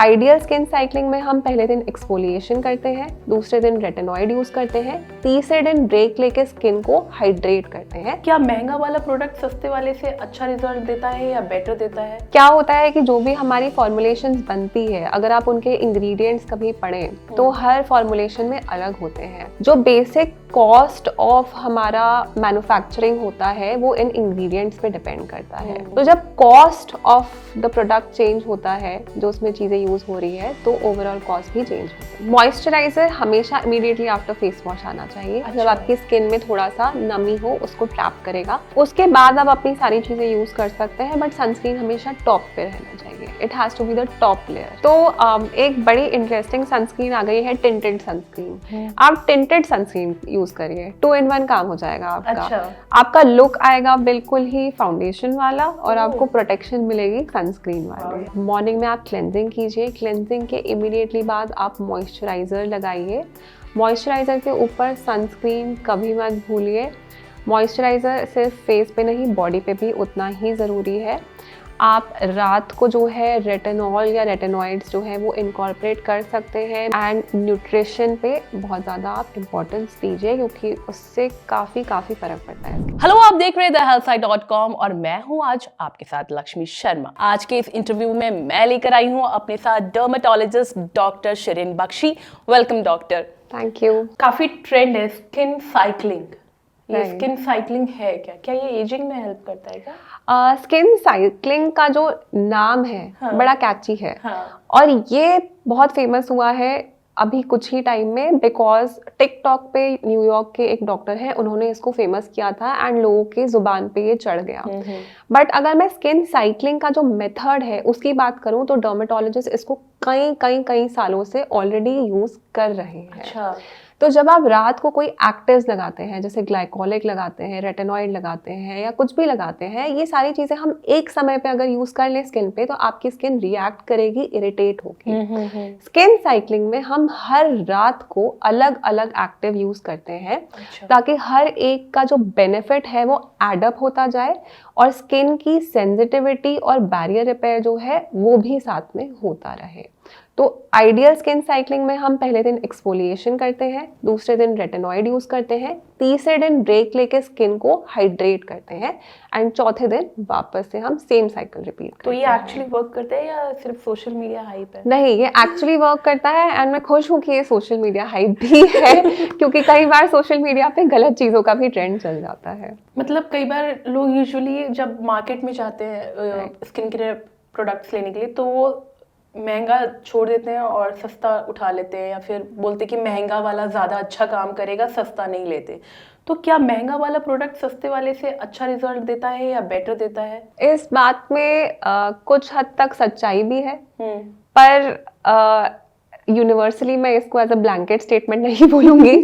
Ideal skin cycling में हम पहले दिन एक्सफोलिएशन करते हैं, दूसरे दिन रेटिनॉइड यूज करते हैं, तीसरे दिन ब्रेक लेके स्किन को हाइड्रेट करते हैं। क्या महंगा वाला प्रोडक्ट सस्ते वाले से अच्छा रिजल्ट देता है या बेटर देता है? क्या होता है कि जो भी हमारी फॉर्मुलेशंस बनती है, अगर आप उनके इंग्रेडिएंट्स कभी पढ़ें तो हर फॉर्मुलेशन में अलग होते हैं। जो बेसिक कॉस्ट ऑफ हमारा मैन्युफैक्चरिंग होता है वो इन इंग्रेडिएंट्स पे डिपेंड करता है। तो जब cost of the product change होता है, जो उसमें चीजें यूज हो रही है, तो ओवरऑल कॉस्ट भी चेंज होता है। मॉइस्चराइजर हमेशा इमीडिएटली आफ्टर फेस वॉश आना चाहिए। जब आपकी स्किन में थोड़ा सा नमी हो उसको ट्रैप करेगा, उसके बाद आप अपनी सारी चीजें यूज कर सकते हैं, बट सनस्क्रीन हमेशा टॉप पे रहना चाहिए। It has to be the top layer. तो एक बड़ी इंटरेस्टिंग सनस्क्रीन आ गई है, टिंटेड सनस्क्रीन। आप टिंटेड सनस्क्रीन यूज करिए, 2 in 1 काम हो जाएगा आपका। आपका लुक आएगा बिल्कुल ही फाउंडेशन वाला और आपको प्रोटेक्शन मिलेगी सनस्क्रीन वाली। मॉर्निंग में आप क्लेंजिंग कीजिए, क्लेंजिंग के इमीडिएटली बाद आप मॉइस्चराइजर लगाइए। मॉइस्चराइजर के ऊपर सनस्क्रीन कभी मत भूलिए। मॉइस्चराइजर सिर्फ फेस पे नहीं, बॉडी पे भी उतना ही ज़रूरी है। आप रात को जो है रेटिनॉल या रेटिनॉइड्स जो है वो इनकॉर्पोरेट कर सकते हैं। एंड न्यूट्रिशन पे बहुत ज़्यादा आप इम्पोर्टेंस दीजिए, क्योंकि उससे काफ़ी फ़र्क पड़ता है। हेलो, आप देख रहे हैं thehealthsite.com और मैं हूं आज आपके साथ लक्ष्मी शर्मा। आज के इस इंटरव्यू में मैं लेकर आई हूं अपने साथ dermatologist doctor Shireen Bakshi. Welcome doctor. Thank you. काफ़ी ट्रेंड है स्किन साइक्लिंग। ये Right. स्किन साइक्लिंग है क्या ये एजिंग में हेल्प करता है क्या? स्किन साइक्लिंग का जो नाम है बड़ा कैची है। और ये बहुत फेमस हुआ है अभी कुछ ही टाइम में, बिकॉज टिकटॉक पे न्यूयॉर्क के एक डॉक्टर हैं, उन्होंने इसको फेमस किया था एंड लोगों के जुबान पे ये चढ़ गया। बट अगर मैं स्किन साइक्लिंग का जो मेथड है उसकी बात करूं तो डर्मेटोलॉजिस्ट इसको कई सालों से ऑलरेडी यूज कर रहे हैं। अच्छा। तो जब आप रात को कोई एक्टिव्स लगाते हैं, जैसे ग्लाइकोलिक लगाते हैं, रेटिनॉइड लगाते हैं या कुछ भी लगाते हैं, ये सारी चीजें हम एक समय पे अगर यूज कर लें स्किन पे, तो आपकी स्किन रिएक्ट करेगी, इरिटेट होगी। स्किन साइक्लिंग में हम हर रात को अलग अलग एक्टिव यूज करते हैं। अच्छा। ताकि हर एक का जो बेनिफिट है वो एडअप होता जाए और स्किन की सेंसिटिविटी और बैरियर रिपेयर जो है वो भी साथ में होता रहे। तो आइडियल स्किन साइक्लिंग में हम पहले दिन एक्सफोलिएशन करते हैं, दूसरे दिन रेटिनॉइड यूज करते हैं, तीसरे दिन ब्रेक लेके स्किन को हाइड्रेट करते हैं एंड चौथे दिन वापस से हम सेम साइकिल रिपीट करते हैं। तो ये एक्चुअली वर्क करता है या सिर्फ सोशल मीडिया हाइप है? नहीं, ये एक्चुअली वर्क करता है एंड मैं खुश हूँ कि ये सोशल मीडिया हाइप भी है क्योंकि कई बार सोशल मीडिया पे गलत चीज़ों का भी ट्रेंड चल जाता है। मतलब कई बार लोग यूजुअली जब मार्केट में जाते हैं स्किन केयर प्रोडक्ट्स लेने के लिए, तो वो महंगा छोड़ देते हैं और सस्ता उठा लेते हैं, या फिर बोलते कि महंगा वाला ज़्यादा अच्छा काम करेगा, सस्ता नहीं लेते। तो क्या महंगा वाला प्रोडक्ट सस्ते वाले से अच्छा रिजल्ट देता है या बेटर देता है? इस बात में कुछ हद तक सच्चाई भी है, पर यूनिवर्सली मैं इसको एज अ ब्लैंकेट स्टेटमेंट नहीं बोलूँगी।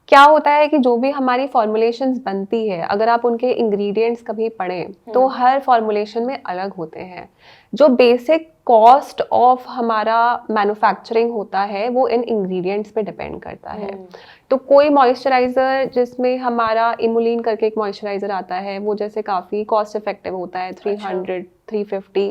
क्या होता है कि जो भी हमारी फॉर्मुलेशंस बनती है, अगर आप उनके इंग्रेडिएंट्स कभी पढ़ें तो हर फॉर्मुलेशन में अलग होते हैं। जो बेसिक कॉस्ट ऑफ हमारा मैन्युफैक्चरिंग होता है वो इन इंग्रेडिएंट्स पे डिपेंड करता है। तो कोई मॉइस्चराइजर जिसमें हमारा इमुलिन करके एक मॉइस्चराइजर आता है, वो जैसे काफ़ी कॉस्ट इफेक्टिव होता है, 300 350।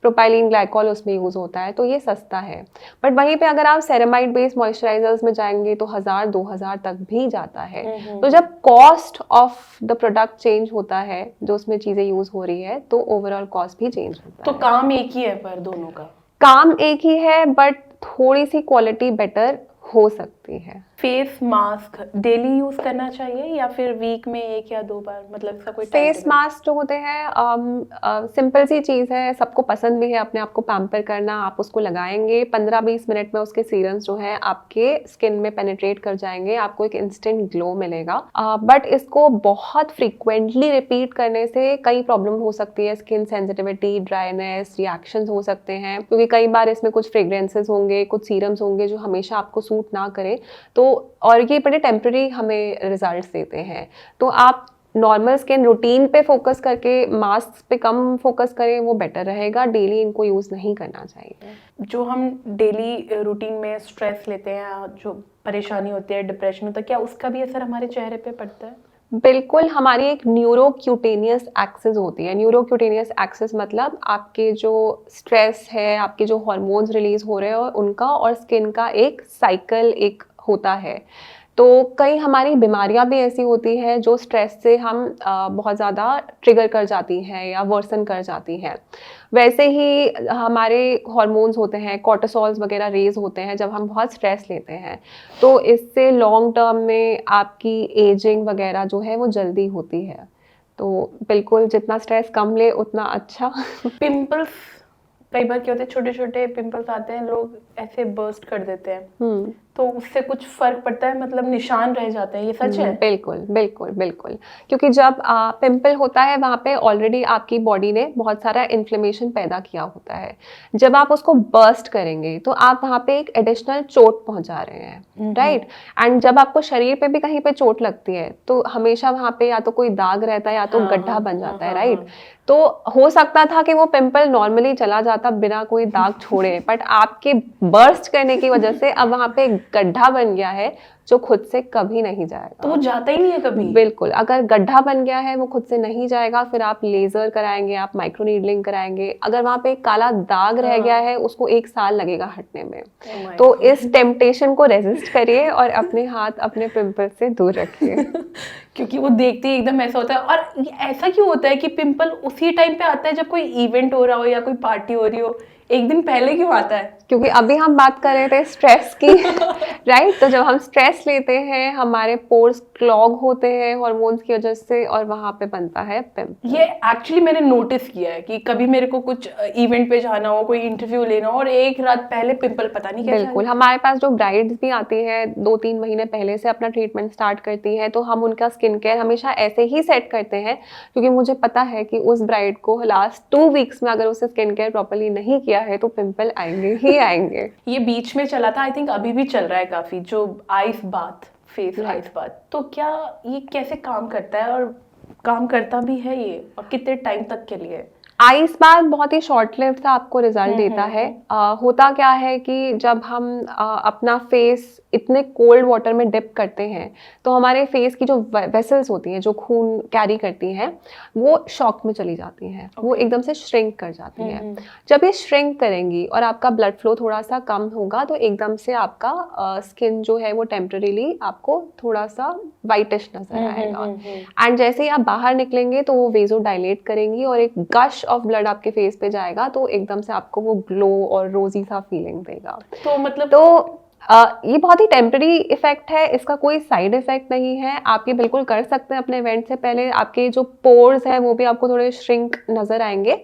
प्रोपाइलिन ग्लाइकॉल उसमें यूज़ होता है, तो ये सस्ता है। बट वहीं पे अगर आप सेरेमाइड बेस्ड मॉइस्चराइजर्स में जाएंगे तो 1000-2000 तक भी जाता है। तो जब cost of the product change होता है, जो उसमें चीज़ें यूज़ हो रही है, तो ओवरऑल कॉस्ट भी चेंज होता है। तो काम एक ही है पर दोनों का? काम एक ही है, बट थोड़ी सी क्वालिटी बेटर हो सकती है। फेस मास्क डेली यूज करना चाहिए या फिर वीक में 1 या 2 बार, मतलब इसका कोई फेस मास्क जो होते हैं सिंपल सी चीज़ है, सबको पसंद भी है अपने आप को पैम्पर करना। आप उसको लगाएंगे, 15-20 मिनट में उसके सीरम्स जो है आपके स्किन में पेनिट्रेट कर जाएंगे, आपको एक इंस्टेंट ग्लो मिलेगा। बट इसको बहुत फ्रीक्वेंटली रिपीट करने से कई प्रॉब्लम हो सकती है, स्किन सेंसिटिविटी, ड्राइनेस, रिएक्शंस हो सकते हैं, क्योंकि कई बार इसमें कुछ फ्रेग्रेंसेस होंगे, कुछ सीरम्स होंगे जो हमेशा आपको सूट ना करें, तो और ये बड़े टेम्पररी हमें रिजल्ट्स देते हैं। तो आप नॉर्मल स्किन रूटीन पे फोकस करके मास्क पे कम फोकस करें, वो बेटर रहेगा। डेली इनको यूज़ नहीं करना चाहिए। जो हम डेली रूटीन में स्ट्रेस लेते हैं, जो परेशानी होती है, डिप्रेशन होता है, क्या उसका भी असर हमारे चेहरे पे पड़ता है? बिल्कुल, हमारी एक न्यूरोक्यूटेनियस एक्सिस होती है। न्यूरोक्यूटेनियस एक्सिस मतलब आपके जो स्ट्रेस है, आपके जो हार्मोन्स रिलीज हो रहे हैं उनका और स्किन का एक साइकिल एक होता है। तो कई हमारी बीमारियां भी ऐसी होती हैं जो स्ट्रेस से हम बहुत ज़्यादा ट्रिगर कर जाती हैं या वर्सन कर जाती हैं। वैसे ही हमारे हार्मोन्स होते हैं, कॉर्टिसोल्स वगैरह रेज होते हैं जब हम बहुत स्ट्रेस लेते हैं, तो इससे लॉन्ग टर्म में आपकी एजिंग वगैरह जो है वो जल्दी होती है। तो बिल्कुल जितना स्ट्रेस कम ले उतना अच्छा। पिंपल्स कई बार क्या होते हैं, छोटे छोटे पिंपल्स आते हैं, लोग ऐसे बर्स्ट कर देते हैं, तो उससे कुछ फर्क पड़ता है, मतलब निशान रह जाते हैं, ये सच है? बिल्कुल बिल्कुल बिल्कुल, क्योंकि जब पिंपल होता है वहाँ पे ऑलरेडी आपकी बॉडी ने बहुत सारा इन्फ्लेमेशन पैदा किया होता है। जब आप उसको बर्स्ट करेंगे तो आप वहाँ पे एक एडिशनल चोट पहुंचा रहे हैं, राइट। एंड जब आपको शरीर पे भी कहीं पे चोट लगती है तो हमेशा वहाँ पे या तो कोई दाग रहता है या तो गड्ढा बन जाता है, राइट। तो हो सकता था कि वो पिंपल नॉर्मली चला जाता बिना कोई दाग छोड़े, बट आपके बर्स्ट करने की वजह से अब वहाँ पे गड्ढा बन गया है जो खुद से कभी नहीं जाएगा। तो वो जाता ही नहीं है कभी? बिल्कुल, अगर गड्ढा बन गया है वो खुद से नहीं जाएगा, फिर आप लेजर कराएंगे, आप माइक्रो नीडलिंग कराएंगे। अगर वहाँ पे एक काला दाग रह गया है उसको 1 साल लगेगा हटने में। तो इस टेम्पटेशन को रेजिस्ट करिए और अपने हाथ अपने पिंपल से दूर रखिए। क्योंकि वो देखते ही एकदम ऐसा होता है। और ऐसा क्यों होता है कि पिंपल उसी टाइम पे आता है जब कोई इवेंट हो रहा हो या कोई पार्टी हो रही हो? एक दिन पहले क्यों आता है? क्योंकि अभी हम बात कर रहे थे स्ट्रेस की, राइट। तो जब हम स्ट्रेस लेते हैं हमारे पोर्स क्लॉग होते हैं हार्मोन्स की वजह से और वहां पे बनता है पिंपल। ये एक्चुअली मैंने नोटिस किया है कि कभी मेरे को कुछ इवेंट पे जाना हो, कोई इंटरव्यू लेना हो और एक रात पहले पिंपल पता नहीं कैसे। बिल्कुल, हमारे पास जो ब्राइड्स भी आती है 2-3 महीने पहले से अपना ट्रीटमेंट स्टार्ट करती है, तो हम उनका स्किन केयर हमेशा ऐसे ही सेट करते हैं क्योंकि मुझे पता है कि उस ब्राइड को लास्ट 2 वीक्स में अगर उसने स्किन केयर प्रॉपर्ली नहीं किया है तो पिंपल आएंगे ही आएंगे। ये बीच में चला था, आई थिंक अभी भी चल रहा है काफी, जो ice bath, face ice bath. तो क्या ये कैसे काम करता है और काम करता भी है ये, और कितने टाइम तक के लिए? आइस बाथ बहुत ही शॉर्ट लिव्ड सा आपको रिजल्ट देता है। होता क्या है कि जब हम अपना फेस इतने कोल्ड वाटर में डिप करते हैं तो हमारे फेस की जो वेसल्स होती हैं जो खून कैरी करती हैं वो शॉक में चली जाती हैं, वो एकदम से श्रिंक कर जाती हैं। जब ये श्रिंक करेंगी और आपका ब्लड फ्लो थोड़ा सा कम होगा तो एकदम से आपका स्किन जो है वो टेम्पररीली आपको थोड़ा सा वाइटिश नजर आएगा। एंड जैसे ही आप बाहर निकलेंगे तो वो वेजो डायलेट करेंगी और एक गश ऑफ ब्लड आपके फेस पे जाएगा तो एकदम से आपको वो ग्लो और रोजी सा फीलिंग देगा। तो मतलब ये बहुत ही टेम्पररी इफेक्ट है, इसका कोई साइड इफेक्ट नहीं है। आप ये बिल्कुल कर सकते हैं अपने इवेंट से पहले। आपके जो पोर्स हैं वो भी आपको थोड़े श्रिंक नजर आएंगे,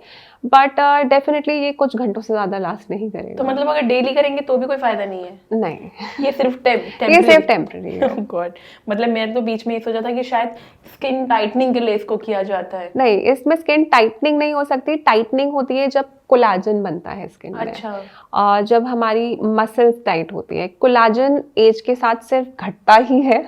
बट डेफिनेटली ये कुछ घंटों से ज्यादा लास्ट नहीं करेगा। तो मतलब अगर डेली करेंगे तो भी कोई फायदा नहीं है? नहीं, ये सिर्फ ये सिर्फ टेम्पररी है। गॉड, मतलब मैंने तो बीच में ये सोचा था कि शायद स्किन टाइटनिंग के लिए इसको किया जाता है। नहीं, इसमें स्किन टाइटनिंग नहीं हो सकती। टाइटनिंग होती है जब कोलाजन बनता है स्किन में। अच्छा। जब हमारी मसल्स टाइट होती है। कोलाजन एज के साथ सिर्फ घटता ही है,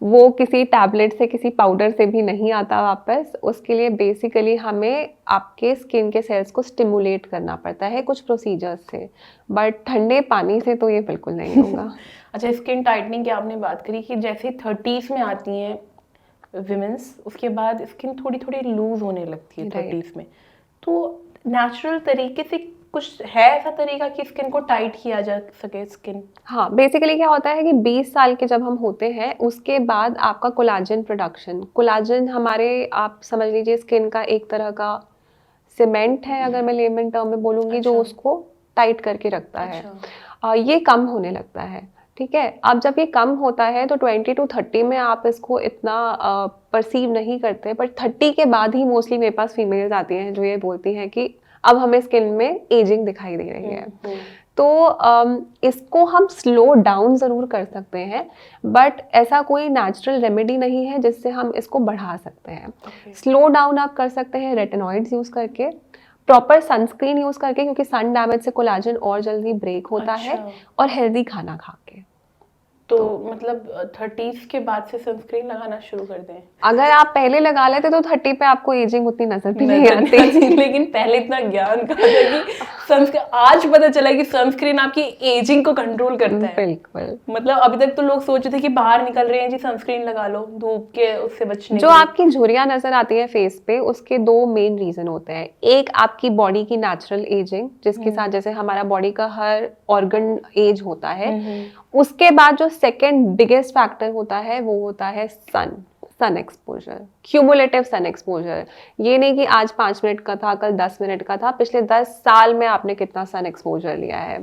वो किसी टैबलेट से किसी पाउडर से भी नहीं आता वापस। उसके लिए बेसिकली हमें आपके स्किन के सेल्स को स्टिमुलेट करना पड़ता है कुछ प्रोसीजर्स से, बट ठंडे पानी से तो ये बिल्कुल नहीं होगा। अच्छा, स्किन टाइटनिंग की आपने बात करी कि जैसे 30s में आती हैं विमेंस, उसके बाद स्किन थोड़ी थोड़ी लूज होने लगती है 30s में। तो नेचुरल तरीके से कुछ है ऐसा तरीका कि स्किन को टाइट किया जा सके स्किन? हाँ, बेसिकली क्या होता है कि 20 साल के जब हम होते हैं उसके बाद आपका कोलाजन प्रोडक्शन, कोलाजन हमारे आप समझ लीजिए स्किन का एक तरह का सीमेंट है, अगर मैं लेमन टर्म में बोलूँगी, जो उसको टाइट करके रखता है। ये कम होने लगता है, ठीक है। अब जब ये कम होता है तो 20 to 30 में आप इसको इतना परसीव नहीं करते, पर 30 के बाद ही मोस्टली मेरे पास फीमेल्स आती हैं जो ये बोलती हैं कि अब हमें स्किन में एजिंग दिखाई दे रही है। तो इसको हम स्लो डाउन ज़रूर कर सकते हैं, बट ऐसा कोई नेचुरल रेमेडी नहीं है जिससे हम इसको बढ़ा सकते हैं। स्लो डाउन आप कर सकते हैं रेटिनॉइड्स यूज़ करके, प्रॉपर सनस्क्रीन यूज़ करके, क्योंकि सन डैमेज से कोलाजन और जल्दी ब्रेक होता है, और हेल्दी खाना खा के। तो मतलब 30s के बाद से सनस्क्रीन लगाना शुरू कर दें? अगर आप पहले लगा लेते तो 30 पे आपको एजिंग उतनी नजर भी नहीं आती। लेकिन पहले इतना ज्ञान कहा था कि सनस्क्रीन, आज पता चला कि सनस्क्रीन आपकी एजिंग को कंट्रोल करता है। बिल्कुल। मतलब अभी तक तो लोग सोचते थे कि बाहर निकल रहे हैं जी सनस्क्रीन लगा लो धूप के उससे बचने जो के लिए। आपकी झुर्रियां नजर आती है फेस पे, उसके 2 मेन रीजन होते हैं। एक आपकी बॉडी की नेचुरल एजिंग, जिसके साथ जैसे हमारा बॉडी का हर ऑर्गन एज होता है। उसके बाद जो सेकंड बिगेस्ट फैक्टर होता है वो होता है sun exposure, cumulative sun exposure. ये नहीं कि आज 5 मिनट का था, कल 10 मिनट का था, पिछले 10 साल में आपने कितना सन एक्सपोजर लिया है।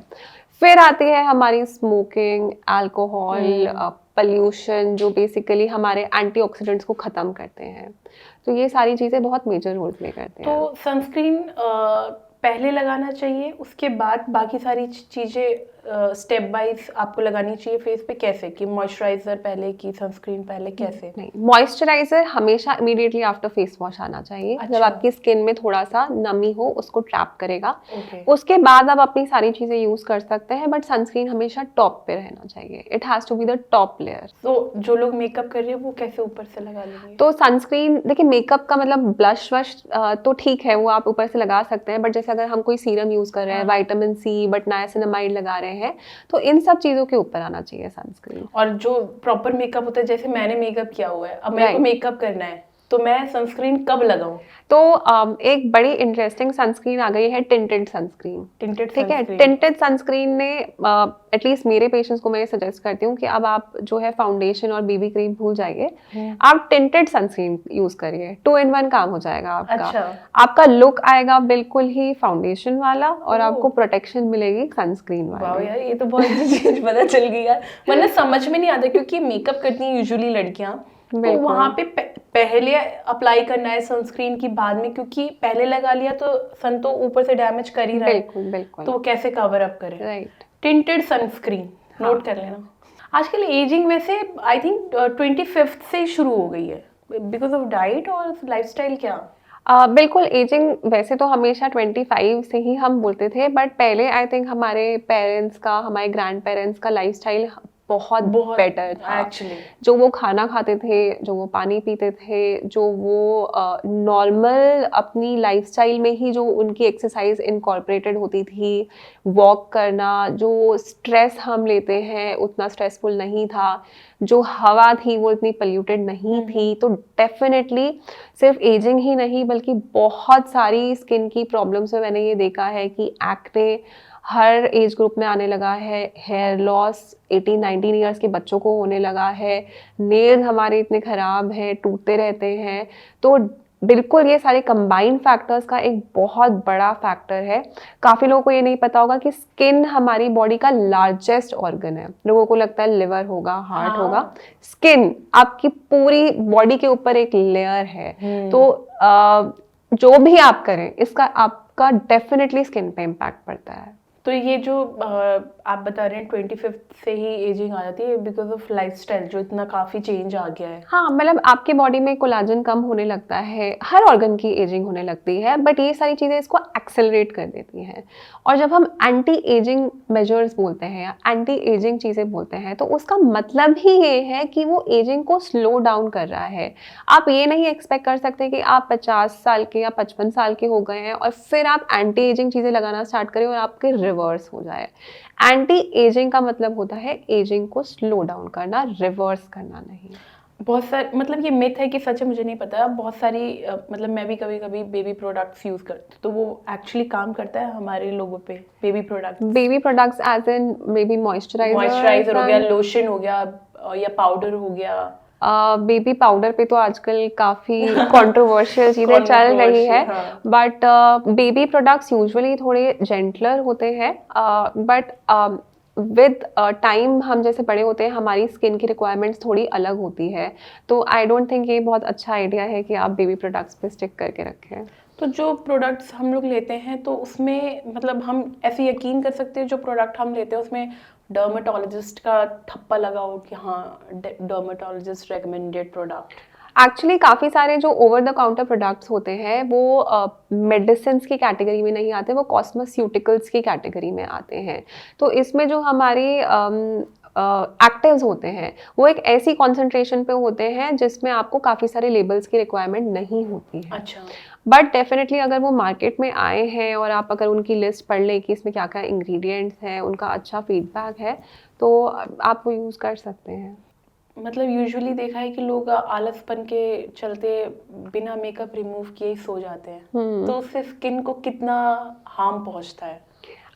फिर आती है हमारी स्मोकिंग, अल्कोहल, पॉल्यूशन, जो बेसिकली हमारे एंटीऑक्सीडेंट्स को खत्म करते हैं। तो ये सारी चीजें बहुत मेजर रोल प्ले करते हैं। तो सनस्क्रीन पहले लगाना चाहिए, उसके बाद बाकी सारी चीजें स्टेप वाइज आपको लगानी चाहिए फेस पे? कैसे कि मॉइस्चराइजर पहले की सनस्क्रीन पहले, कैसे? नहीं, मॉइस्चराइजर हमेशा इमीडिएटली आफ्टर फेस वॉश आना चाहिए। अच्छा। जब आपकी स्किन में थोड़ा सा नमी हो, उसको ट्रैप करेगा। Okay. उसके बाद आप अपनी सारी चीजें यूज कर सकते हैं, बट सनस्क्रीन हमेशा टॉप पे रहना चाहिए। It has to be the top layer. तो जो लोग मेकअप कर रहे हैं वो कैसे ऊपर से लगा लेंगे? तो सनस्क्रीन देखिए, मेकअप का मतलब ब्लश वश तो ठीक है, वो आप ऊपर से लगा सकते हैं, बट जैसे अगर हम कोई सीरम यूज कर रहे हैं, विटामिन सी बट नाइसिनामाइड लगा रहे हैं, तो इन सब चीजों के ऊपर आना चाहिए सनस्क्रीन। और जो प्रॉपर मेकअप होता है, जैसे मैंने मेकअप किया हुआ है, अब मेरे को मेकअप करना है, तो मैं सनस्क्रीन कब लगाऊं? तो एक बड़ी इंटरेस्टिंग सनस्क्रीन आ गई है, टिंटेड सनस्क्रीन। टिंटेड, ठीक है, टिंटेड सनस्क्रीन ने एटलीस्ट मेरे पेशेंट्स को मैं सजेस्ट करती हूँ कि अब आप जो है फाउंडेशन और बीबी क्रीम भूल जाइए, आप टिंटेड सनस्क्रीन यूज करिए। 2 in 1 काम हो जाएगा आपका। अच्छा। आपका लुक आएगा बिल्कुल ही फाउंडेशन वाला, और आपको प्रोटेक्शन मिलेगी सनस्क्रीन वाह वाली। यार, ये तो बहुत अच्छी चीज पता चल गई यार, वरना समझ में नहीं आता, क्योंकि मेकअप करती हैं यूजुअली लड़कियां, तो वहां पे पहले अप्लाई करना है सनस्क्रीन की बाद में, क्योंकि पहले लगा लिया तो सन तो ऊपर से डैमेज कर ही रहा है। बिल्कुल बिल्कुल। तो कैसे कवर अप करें? राइट। टिंटेड सनस्क्रीन नोट कर लेना। आजकल एजिंग वैसे आई थिंक 25th से ही शुरू हो गई है, बिकॉज ऑफ डाइट और लाइफस्टाइल क्या? बिल्कुल, एजिंग वैसे तो हमेशा 25 से ही हम बोलते थे, बट पहले आई थिंक हमारे पेरेंट्स का, हमारे ग्रैंड पेरेंट्स का लाइफस्टाइल बहुत बेटर था। एक्चुअली जो वो खाना खाते थे, जो वो पानी पीते थे, जो वो नॉर्मल अपनी लाइफस्टाइल में ही जो उनकी एक्सरसाइज इनकॉर्पोरेटेड होती थी, वॉक करना, जो स्ट्रेस हम लेते हैं उतना स्ट्रेसफुल नहीं था, जो हवा थी वो इतनी पोल्यूटेड नहीं थी। तो डेफिनेटली सिर्फ एजिंग ही नहीं बल्कि बहुत सारी स्किन की प्रॉब्लम्स में मैंने ये देखा है कि एक्ने हर एज ग्रुप में आने लगा है, हेयर लॉस 18-19 ईयर्स के बच्चों को होने लगा है, नेल्स हमारे इतने ख़राब हैं, टूटते रहते हैं। तो बिल्कुल ये सारे कंबाइंड फैक्टर्स का एक बहुत बड़ा फैक्टर है। काफ़ी लोगों को ये नहीं पता होगा कि स्किन हमारी बॉडी का लार्जेस्ट ऑर्गन है। लोगों को लगता है लिवर होगा, हार्ट होगा, स्किन आपकी पूरी बॉडी के ऊपर एक लेयर है। तो जो भी आप करें, इसका आपका डेफिनेटली स्किन पे इम्पैक्ट पड़ता है। तो ये जो आप बता रहे हैं 25th से ही एजिंग आ जाती है बिकॉज ऑफ लाइफस्टाइल, जो इतना काफी चेंज आ गया है। हाँ, मतलब आपके बॉडी में कोलाजन कम होने लगता है, हर ऑर्गन की एजिंग होने लगती है, बट ये सारी चीज़ें इसको एक्सेलरेट कर देती हैं। और जब हम एंटी एजिंग मेजर्स बोलते हैं या एंटी एजिंग चीज़ें बोलते हैं, तो उसका मतलब ही ये है कि वो एजिंग को स्लो डाउन कर रहा है। आप ये नहीं एक्सपेक्ट कर सकते कि आप 50 साल के या 55 साल के हो गए हैं और फिर आप एंटी एजिंग चीज़ें लगाना स्टार्ट करें और आपके रिवर्स हो जाए। एंटी एजिंग का मतलब होता है एजिंग को स्लो डाउन करना, रिवर्स करना नहीं। बहुत सारे, मतलब ये मिथ है कि सच है, मुझे नहीं पता। बहुत सारी मतलब मैं भी कभी कभी बेबी प्रोडक्ट्स यूज करती हूँ, तो वो एक्चुअली काम करता है हमारे लोगों पे। Baby products as in baby moisturiser हो गया, लोशन हो गया, या पाउडर हो गया। बेबी पाउडर पे तो आजकल काफ़ी कंट्रोवर्शियल चीज़ें चल रही है, बट बेबी प्रोडक्ट्स यूजुअली थोड़े जेंटलर होते हैं, बट विद टाइम हम जैसे बड़े होते हैं हमारी स्किन की रिक्वायरमेंट्स थोड़ी अलग होती है। तो आई डोंट थिंक ये बहुत अच्छा आइडिया है कि आप बेबी प्रोडक्ट्स पे स्टिक करके रखें। तो जो प्रोडक्ट्स हम लोग लेते हैं, तो उसमें मतलब हम ऐसे यकीन कर सकते हैं जो प्रोडक्ट हम लेते हैं उसमें डर्मेटोलॉजिस्ट का ठप्पा लगा हो कि हाँ डर्मेटोलॉजिस्ट रेकमेंडेड प्रोडक्ट? एक्चुअली काफ़ी सारे जो ओवर द काउंटर प्रोडक्ट्स होते हैं वो मेडिसिन की कैटेगरी में नहीं आते, वो कॉस्मेस्यूटिकल्स की कैटेगरी में आते हैं। तो इसमें जो हमारी एक्टिव्स होते हैं वो एक ऐसी कॉन्सेंट्रेशन पे होते हैं जिसमें आपको काफ़ी सारे लेबल्स की रिक्वायरमेंट नहीं होती है। अच्छा। बट डेफिनेटली अगर वो मार्केट में आए हैं और आप अगर उनकी लिस्ट पढ़ लें कि इसमें क्या क्या इंग्रेडिएंट्स हैं, उनका अच्छा फीडबैक है, तो आप वो यूज़ कर सकते हैं। मतलब यूजुअली देखा है कि लोग आलसपन के चलते बिना मेकअप रिमूव किए ही सो जाते हैं, तो उससे स्किन को कितना हार्म पहुंचता है?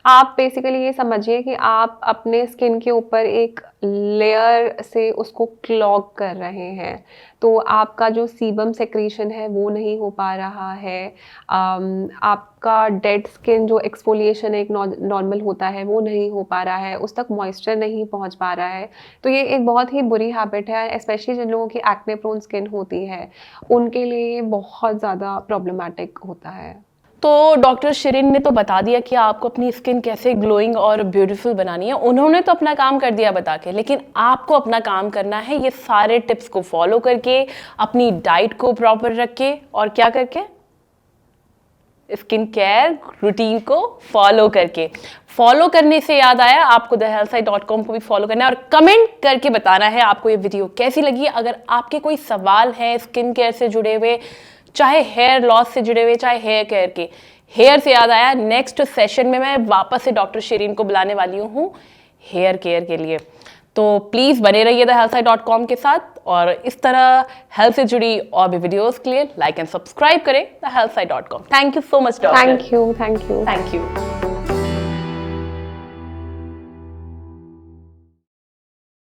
आप बेसिकली ये समझिए कि आप अपने स्किन के ऊपर एक लेयर से उसको क्लॉग कर रहे हैं, तो आपका जो सीबम सेक्रीशन है वो नहीं हो पा रहा है। आपका डेड स्किन जो एक्सफोलिएशन एक नॉर्मल होता है वो नहीं हो पा रहा है, उस तक मॉइस्चर नहीं पहुंच पा रहा है। तो ये एक बहुत ही बुरी हैबिट है, स्पेशली जिन लोगों की एक्ने प्रोन स्किन होती है उनके लिए बहुत ज़्यादा प्रॉब्लमेटिक होता है। तो डॉक्टर शिरीन ने तो बता दिया कि आपको अपनी स्किन कैसे ग्लोइंग और ब्यूटीफुल बनानी है, उन्होंने तो अपना काम कर दिया बता के, लेकिन आपको अपना काम करना है ये सारे टिप्स को फॉलो करके, अपनी डाइट को प्रॉपर रख के, और क्या करके, स्किन केयर रूटीन को फॉलो करके। फॉलो करने से याद आया, आपको thehealthsite.com को भी फॉलो करना है और कमेंट करके बताना है आपको ये वीडियो कैसी लगी। अगर आपके कोई सवाल है स्किन केयर से जुड़े हुए, चाहे हेयर लॉस से जुड़े हुए, चाहे हेयर केयर के, हेयर से याद आया, नेक्स्ट सेशन में मैं वापस से डॉक्टर शिरीन को बुलाने वाली हूँ हेयर केयर के लिए। तो प्लीज़ बने रहिए thehealthsite.com के साथ, और इस तरह हेल्थ से जुड़ी और भी वीडियोस के लिए लाइक एंड सब्सक्राइब करें thehealthsite.com। Thank you so much doctor. Thank you. Thank you.